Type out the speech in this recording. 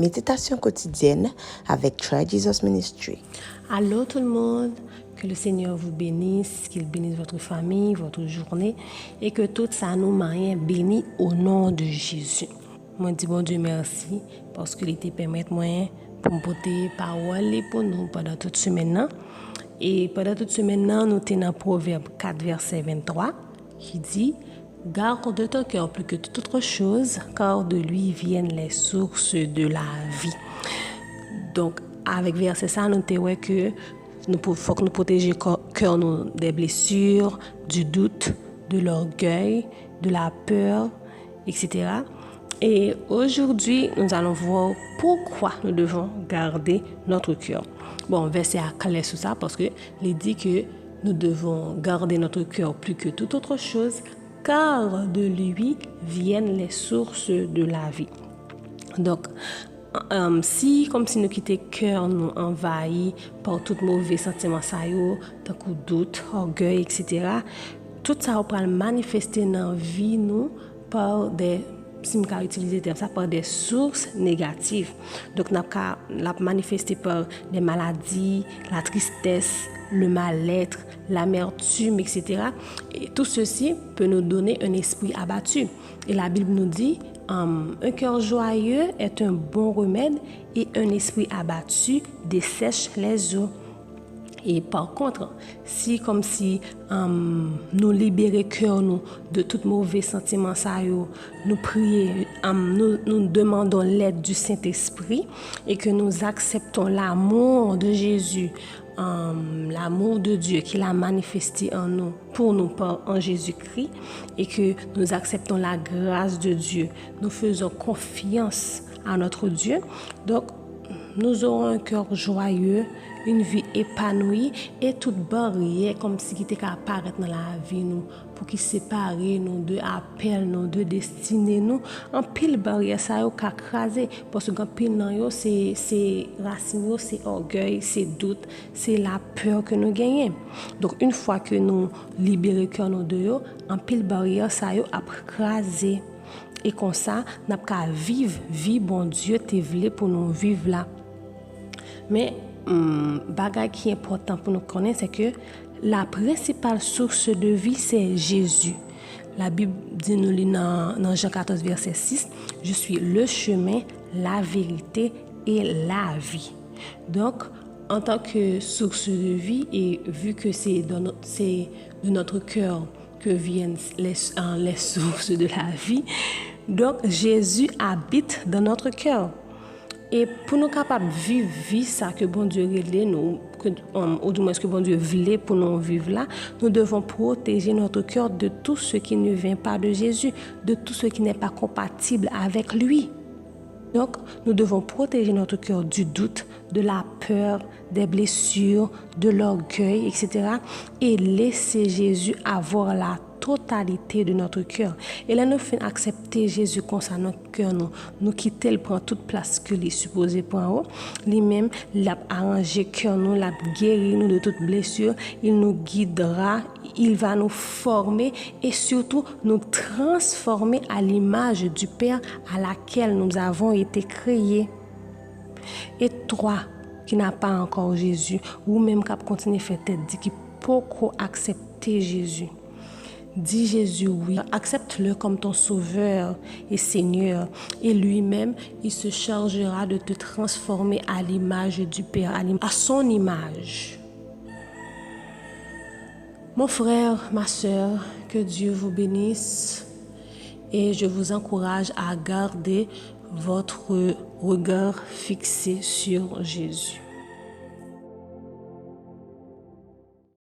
Méditation quotidienne avec Try Jesus Ministry. Allô tout le monde, que le Seigneur vous bénisse, qu'il bénisse votre famille, votre journée et que tout ça nous marie béni au nom de Jésus. Moi dis bon Dieu merci parce qu'il était permettre moi pour me porter parole pour nous pendant toute semaine. Et pendant toute semaine, nous tenons dans Proverbe 4 verset 23 qui dit: garde ton cœur plus que toute autre chose, car de lui viennent les sources de la vie. Donc, avec verset ça, nous avons que faut que nous protéger cœur nous des blessures, du doute, de l'orgueil, de la peur, etc. Et aujourd'hui, nous allons voir pourquoi nous devons garder notre cœur. Bon, verset à clair sur ça parce que il dit que nous devons garder notre cœur plus que toute autre chose, car de lui viennent les sources de la vie. Donc, si nous quittons cœur nous envahi par tout mauvais sentiment, tant que doute, orgueil, etc., tout ça va manifester dans la vie nous par des, si je peux utiliser le terme ça, par des sources négatives. Donc, la manifester par des maladies, la tristesse, le mal-être, l'amertume, etc. Et tout ceci peut nous donner un esprit abattu. Et la Bible nous dit, un cœur joyeux est un bon remède et un esprit abattu dessèche les eaux. Et par contre, si nous libérer cœur nous de tout mauvais sentiment nous prier, nous demandons l'aide du Saint-Esprit et que nous acceptons l'amour de Jésus, l'amour de Dieu qu'il a manifesté en nous, pour nous en Jésus-Christ, et que nous acceptons la grâce de Dieu, nous faisons confiance à notre Dieu. Donc, nous aurons un cœur joyeux, une vie épanouie et toute barrière comme si qui était qu'à apparaître dans la vie nous pour qui sépare nous de appel nous de destinée nous en pile barrière ça yo qu'a craser parce que pile nan yo c'est racine c'est orgueil, c'est doute, c'est la peur que nous gagnons. Donc une fois que nous libérer cœur nous de yo en pile barrière ça yo a craser et comme ça n'a pas vivre vie bon Dieu te voulait pour nous vivre là. Mais bagage qui est important pour nous connaître, c'est que la principale source de vie, c'est Jésus. La Bible dit nous dans Jean 14, verset 6, « Je suis le chemin, la vérité et la vie. » Donc, en tant que source de vie, et vu que c'est de notre cœur que viennent les sources de la vie, donc Jésus habite dans notre cœur. Et pour nous capables de vivre vie ça que bon Dieu relève nous, ou du moins ce que bon Dieu voulait pour nous vivre là, nous devons protéger notre cœur de tout ce qui ne vient pas de Jésus, de tout ce qui n'est pas compatible avec lui. Donc, nous devons protéger notre cœur du doute, de la peur, des blessures, de l'orgueil, etc. Et laisser Jésus avoir la totalité de notre cœur. Et là, nous faisons accepter Jésus comme ça, notre cœur, nous quitter, il prend toute place que les supposé prendre. Lui-même, il a arrangé cœur nous, il a guéri nous de toute blessure, il nous guidera, il va nous former et surtout nous transformer à l'image du Père à laquelle nous avons été créés. Et toi, qui n'a pas encore Jésus, ou même qui continue à faire tête, dit qu'il peut accepter Jésus. Dis Jésus oui, accepte-le comme ton sauveur et Seigneur et lui-même, il se chargera de te transformer à l'image du Père, à son image. Mon frère, ma sœur, que Dieu vous bénisse et je vous encourage à garder votre regard fixé sur Jésus.